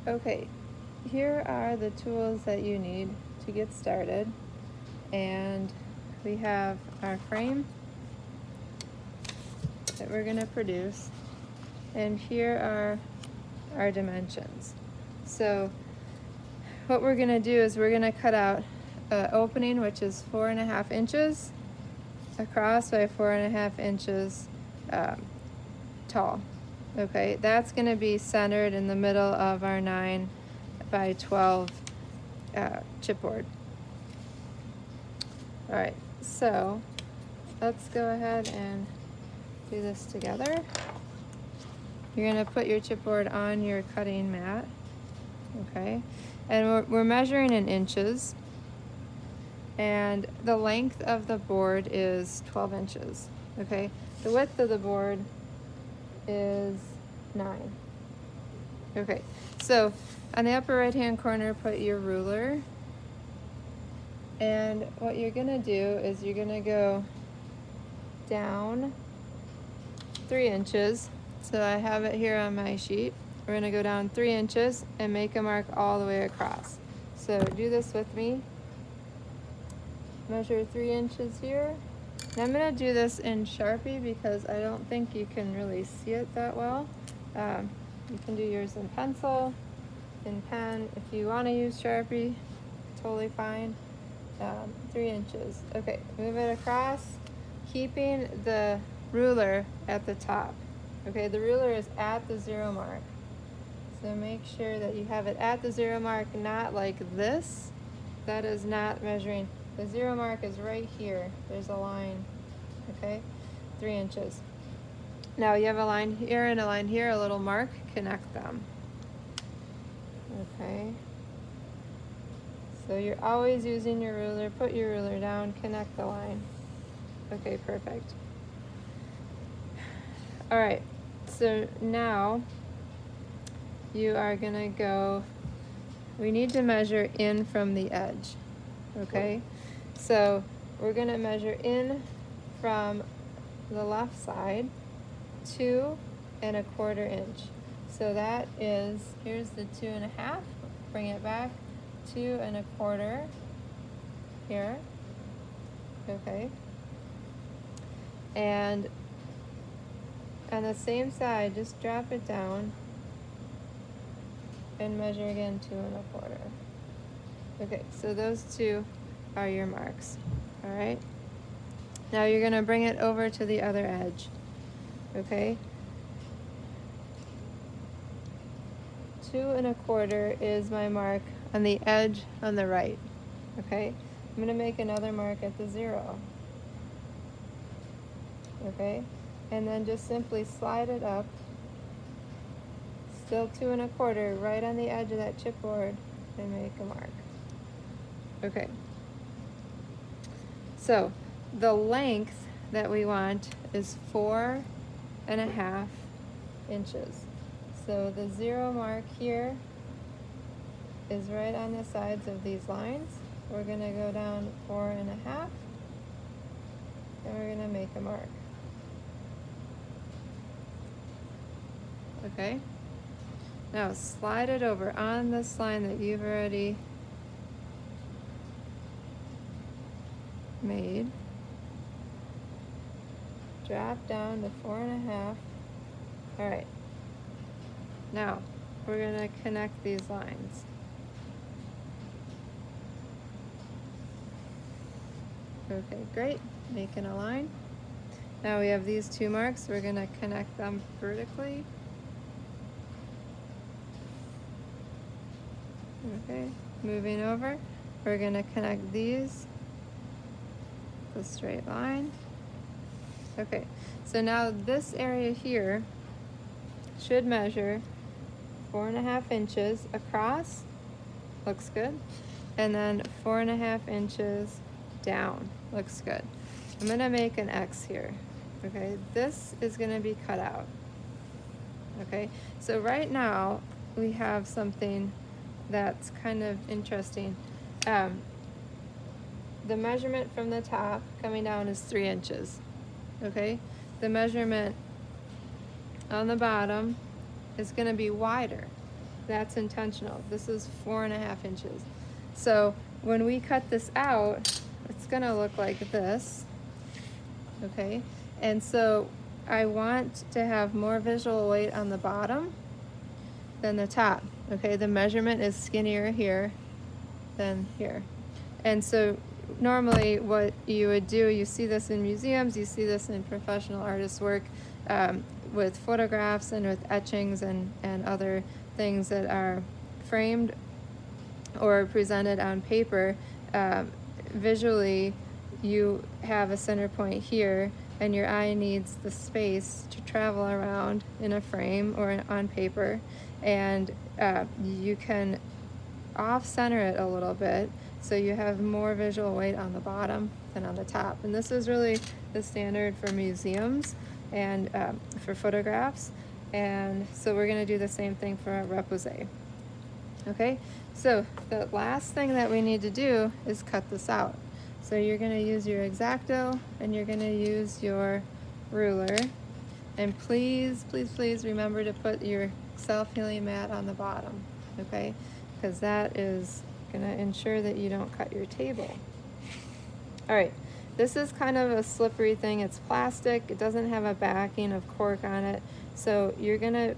Okay, here are the tools that you need to get started. And we have our frame that we're going to produce. And here are our dimensions. So what we're going to do is we're going to cut out an opening which is 4.5 inches across by 4.5 inches tall. Okay, that's going to be centered in the middle of our 9 by 12 chipboard. All right, so let's go ahead and do this together. You're going to put your chipboard on your cutting mat, okay? And we're measuring in inches, and the length of the board is 12 inches, okay? The width of the board is 9. Okay, so on the upper right hand corner, put your ruler. And what you're gonna do is you're gonna go down 3 inches. So I have it here on my sheet. We're gonna go down 3 inches and make a mark all the way across. So do this with me. Measure 3 inches here. And I'm gonna do this in Sharpie because I don't think you can really see it that well. You can do yours in pencil, in pen. If you wanna use Sharpie, totally fine. 3 inches. Okay, move it across, keeping the ruler at the top. Okay, the ruler is at the 0 mark. So make sure that you have it at the 0 mark, not like this. That is not measuring. The 0 mark is right here. There's a line, okay? 3 inches. Now you have a line here and a line here, a little mark, connect them. Okay. So you're always using your ruler, put your ruler down, connect the line. Okay, perfect. All right, so now you are gonna go, we need to measure in from the edge, okay? So we're gonna measure in from the left side 2.25 inches. So that is, here's the 2.5, bring it back, 2.25 here, okay? And on the same side, just drop it down and measure again 2.25. Okay, so those two are your marks, all right? Now you're gonna bring it over to the other edge, okay? 2.25 is my mark on the edge on the right, okay? I'm gonna make another mark at the 0, okay? And then just simply slide it up, still 2.25 right on the edge of that chipboard, and make a mark. Okay. So the length that we want is 4.5 inches. So the 0 mark here is right on the sides of these lines. We're gonna go down 4.5, and we're gonna make a mark. Okay, now slide it over on this line that you've already made. Drop down to 4.5. All right, now we're gonna connect these lines. Okay, great, making a line. Now we have these 2 marks, we're gonna connect them vertically. Okay, moving over, we're gonna connect these, the straight line. Okay, so now this area here should measure 4.5 inches across, looks good, and then 4.5 inches down, looks good. I'm gonna make an X here, okay? This is gonna be cut out, okay? So right now, we have something that's kind of interesting. The measurement from the top coming down is 3 inches, okay? The measurement on the bottom is gonna be wider, That's intentional. This is 4.5 inches. So when we cut this out, it's gonna look like this, okay? And so I want to have more visual weight on the bottom than the top, okay? The measurement is skinnier here than here. And so normally what you would do, you see this in museums, you see this in professional artists' work, with photographs and with etchings and other things that are framed or presented on paper. Visually, you have a center point here, and your eye needs the space to travel around in a frame or on paper, and you can off-center it a little bit so you have more visual weight on the bottom than on the top. And this is really the standard for museums and for photographs. And so we're going to do the same thing for a repoussé. Okay, so the last thing that we need to do is cut this out. So you're going to use your X-Acto and you're going to use your ruler. And please, please, please remember to put your self-healing mat on the bottom, okay? Because that is going to ensure that you don't cut your table. All right, this is kind of a slippery thing. It's plastic. It doesn't have a backing of cork on it. So you're going to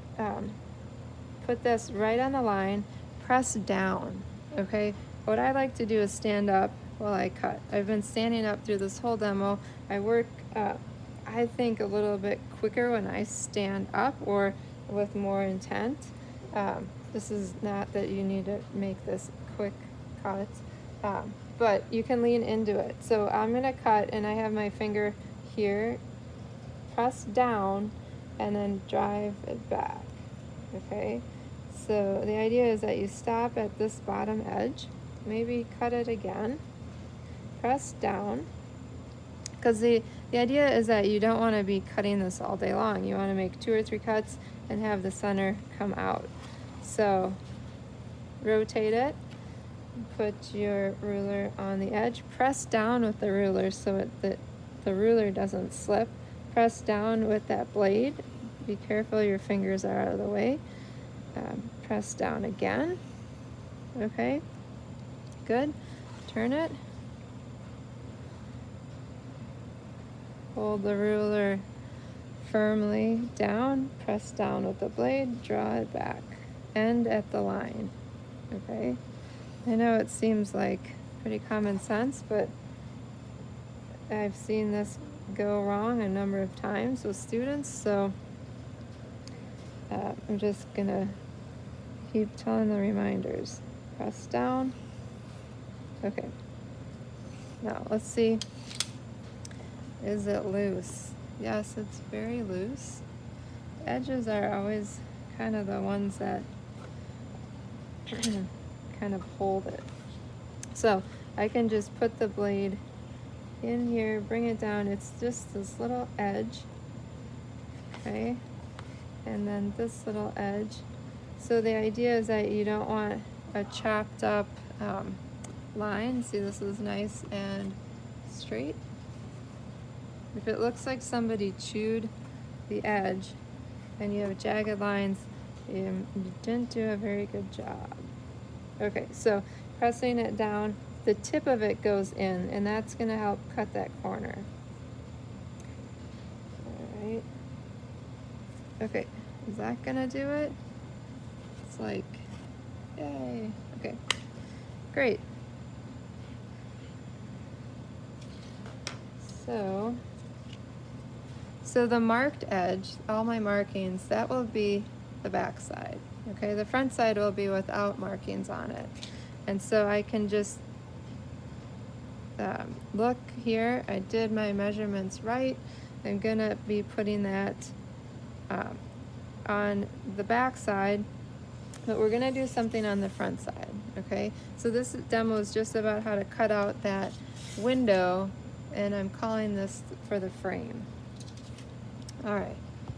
put this right on the line, press down, okay? What I like to do is stand up while I cut. I've been standing up through this whole demo. I work, I think, a little bit quicker when I stand up or with more intent. This is not that you need to make this quick cut, but you can lean into it. So I'm gonna cut and I have my finger here, press down and then drive it back, okay? So the idea is that you stop at this bottom edge, maybe cut it again, press down, because the idea is that you don't want to be cutting this all day long. You want to make 2 or 3 cuts and have the center come out. So rotate it, put your ruler on the edge, press down with the ruler so the ruler doesn't slip. Press down with that blade. Be careful your fingers are out of the way. Press down again. Okay, good. Turn it. Hold the ruler firmly down, press down with the blade, draw it back, end at the line, okay? I know it seems like pretty common sense, but I've seen this go wrong a number of times with students, so I'm just gonna keep telling the reminders. Press down, okay. Now let's see. Is it loose? Yes, it's very loose. Edges are always kind of the ones that kind of hold it. So I can just put the blade in here, bring it down. It's just this little edge, okay? And then this little edge. So the idea is that you don't want a chopped up line. See, this is nice and straight. If it looks like somebody chewed the edge and you have jagged lines, you didn't do a very good job. Okay, so pressing it down, the tip of it goes in, and that's going to help cut that corner. All right. Okay, is that going to do it? It's like, yay. Okay, great. So the marked edge, all my markings, that will be the back side, okay? The front side will be without markings on it. And so I can just look here, I did my measurements right. I'm gonna be putting that on the back side, but we're gonna do something on the front side, okay? So this demo is just about how to cut out that window, and I'm calling this for the frame. All right,